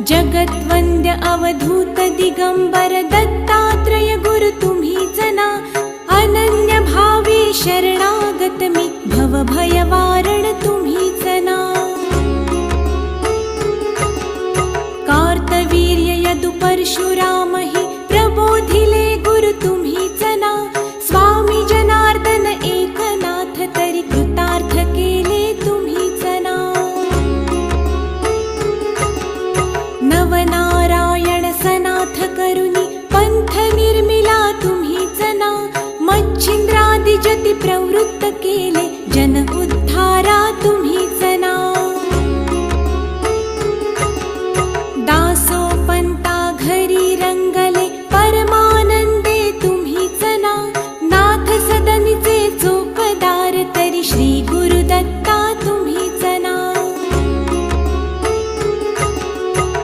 जगद्वन्द्य अवधूत दिगंबर दत्तात्रय गुरु तुम्हीच ना. अनन्य भावे शरणागत मी भवभयवारण तुम्हीच ना. कार्तवीर्य यदु परशुराम हि प्रबोधिले गुरु तुम्हीच ना. स्वामी जनार्दन एकनाथ तरी कृतार्थ केले तुम्हीच ना. नवनारायण सनाथ करुणी पंथ निर्मिला तुम्हीच ना. मच्छिंद्रादि जति प्रवृत्त केले जन उद्धारा तुम्हीच ना.